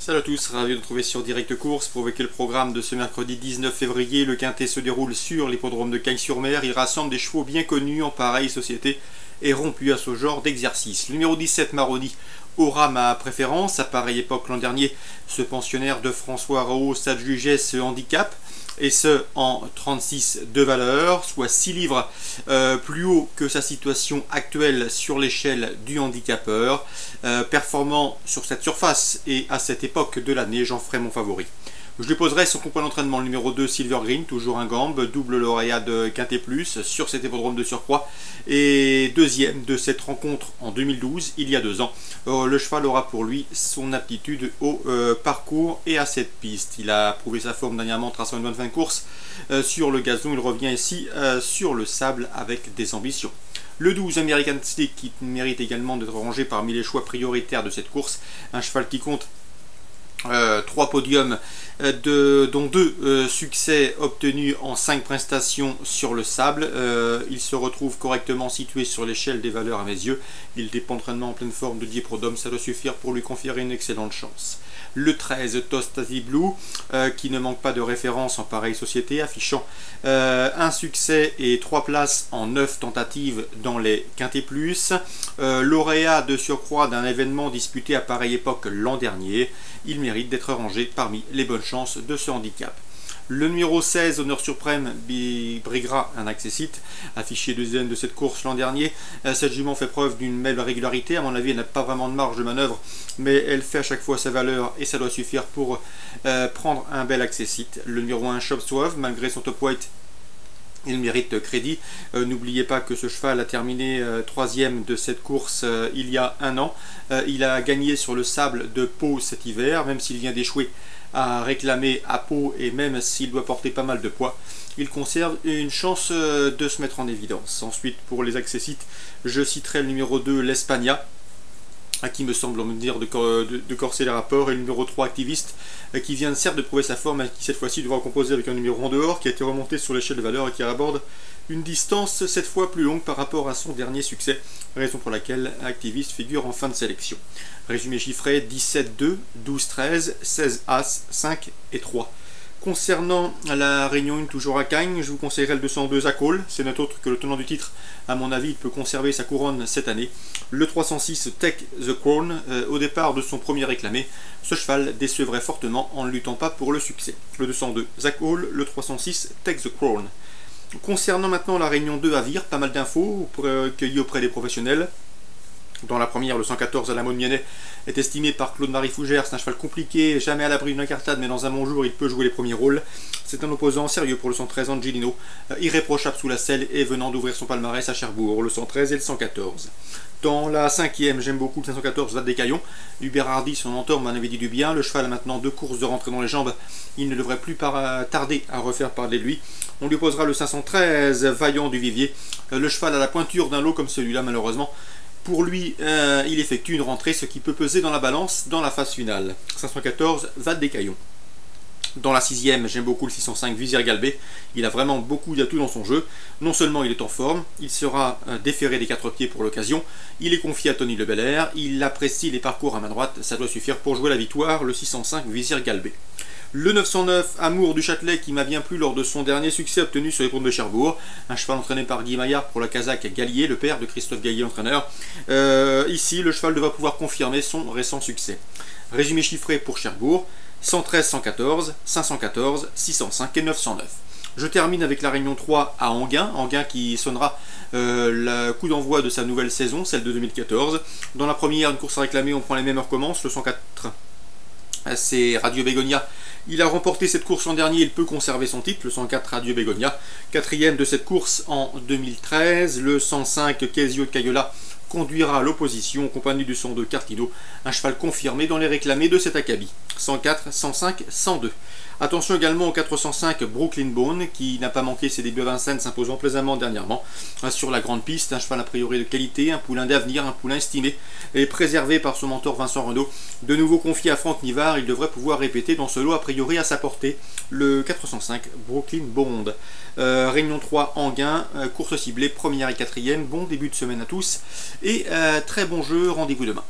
Salut à tous, ravi de vous retrouver sur Direct Course pour évoquer le programme de ce mercredi 19 février. Le quintet se déroule sur l'hippodrome de Cagnes-sur-Mer. Il rassemble des chevaux bien connus en pareille société et rompus à ce genre d'exercice. Le numéro 17, Maroni, aura ma préférence. À pareille époque l'an dernier, ce pensionnaire de François Rahault s'adjugeait ce handicap, et ce en 36 de valeur, soit 6 livres plus haut que sa situation actuelle sur l'échelle du handicapeur. Performant sur cette surface et à cette époque de l'année, j'en ferai mon favori. Je lui poserai son compas d'entraînement, le numéro 2, Silver Green, toujours un gambe, double lauréat de Quintet Plus sur cet hippodrome de surcroît, et deuxième de cette rencontre en 2012, il y a 2 ans. Le cheval aura pour lui son aptitude au parcours et à cette piste. Il a prouvé sa forme dernièrement, traçant une bonne fin de course sur le gazon. Il revient ici sur le sable avec des ambitions. Le 12, American Stick, qui mérite également d'être rangé parmi les choix prioritaires de cette course. Un cheval qui compte 3 podiums, dont 2 succès obtenus en 5 prestations sur le sable. Il se retrouve correctement situé sur l'échelle des valeurs à mes yeux. Il dépend d'entraînement en pleine forme de Dieprodome, ça doit suffire pour lui conférer une excellente chance. Le 13, Tostazy Blue, qui ne manque pas de référence en pareille société, affichant un succès et 3 places en 9 tentatives dans les Quintet Plus. Lauréat de surcroît d'un événement disputé à pareille époque l'an dernier. Il mérite d'être rangé parmi les bonnes chances de ce handicap. Le numéro 16, Honneur Suprême, briguera un accessite, affiché deuxième de cette course l'an dernier. Cette jument fait preuve d'une belle régularité. À mon avis, elle n'a pas vraiment de marge de manœuvre, mais elle fait à chaque fois sa valeur et ça doit suffire pour prendre un bel accessite. Le numéro 1, Shop Suave, malgré son top weight, il mérite crédit. N'oubliez pas que ce cheval a terminé 3e de cette course il y a 1 an. Il a gagné sur le sable de Pau cet hiver, même s'il vient d'échouer à réclamer à Pau, et même s'il doit porter pas mal de poids, il conserve une chance de se mettre en évidence. Ensuite, pour les accessites, je citerai le numéro 2, l'Espagna, qui me semble me dire de corser les rapports, et le numéro 3, Activiste, qui vient certes de prouver sa forme, et qui cette fois-ci devra composer avec un numéro en dehors, qui a été remonté sur l'échelle de valeur et qui aborde une distance cette fois plus longue par rapport à son dernier succès, raison pour laquelle Activiste figure en fin de sélection. Résumé chiffré, 17-2, 12-13, 16 As, 5 et 3. Concernant la Réunion 1, toujours à Cagnes, je vous conseillerais le 202 Zakol. C'est notre autre que le tenant du titre. À mon avis, il peut conserver sa couronne cette année. Le 306 Take the Crown, au départ de son premier réclamé, ce cheval décevrait fortement en ne luttant pas pour le succès. Le 202 Zakol, le 306 Take the Crown. Concernant maintenant la Réunion 2 à Vire, pas mal d'infos recueillies auprès des professionnels. Dans la première, le 114 à la Miennet est estimé par Claude-Marie Fougère. C'est un cheval compliqué, jamais à l'abri d'une incartade, mais dans un bon jour, il peut jouer les premiers rôles. C'est un opposant sérieux pour le 113 Angelino, irréprochable sous la selle et venant d'ouvrir son palmarès à Cherbourg, le 113 et le 114. Dans la 5e, j'aime beaucoup le 514 Val des Caillons. Hubert Hardy, son mentor, m'en avait dit du bien. Le cheval a maintenant 2 courses de rentrée dans les jambes. Il ne devrait plus tarder à refaire parler de lui. On lui posera le 513 Vaillant du Vivier. Le cheval a la pointure d'un lot comme celui-là, malheureusement. Pour lui, il effectue une rentrée, ce qui peut peser dans la balance dans la phase finale. 514 Val des Caillons. Dans la 6e, j'aime beaucoup le 605 Vizir Galbé. Il a vraiment beaucoup d'atouts dans son jeu. Non seulement il est en forme, il sera déféré des 4 pieds pour l'occasion. Il est confié à Tony Le Belair. Il apprécie les parcours à main droite. Ça doit suffire pour jouer la victoire, le 605 Vizir Galbé. Le 909 Amour du Châtelet, qui m'a bien plu lors de son dernier succès obtenu sur les ponts de Cherbourg. Un cheval entraîné par Guy Maillard pour la Kazakh Gallier, le père de Christophe Gallier, entraîneur. Ici, le cheval devra pouvoir confirmer son récent succès. Résumé chiffré pour Cherbourg, 113, 114, 514, 605 et 909. Je termine avec la Réunion 3 à Enghien, Enghien qui sonnera le coup d'envoi de sa nouvelle saison, celle de 2014. Dans la première, une course à réclamer, on prend les mêmes heures commence, le 104, c'est Radio Bégonia. Il a remporté cette course l'an dernier, il peut conserver son titre, le 104 Radio Bégonia. 4e de cette course en 2013, le 105 Kesio de Cayola conduira à l'opposition en compagnie du 102 Cartino, un cheval confirmé dans les réclamés de cet acabit. 104, 105, 102. Attention également au 405 Brooklyn Bone, qui n'a pas manqué ses débuts à Vincennes, s'imposant plaisamment dernièrement sur la grande piste. Un cheval a priori de qualité, un poulain d'avenir, un poulain estimé et préservé par son mentor Vincent Renaud. De nouveau confié à Franck Nivard, il devrait pouvoir répéter dans ce lot a priori à sa portée le 405 Brooklyn Bond. Réunion 3 Enghien, course ciblée, 1er et 4e. Bon début de semaine à tous et très bon jeu, rendez-vous demain.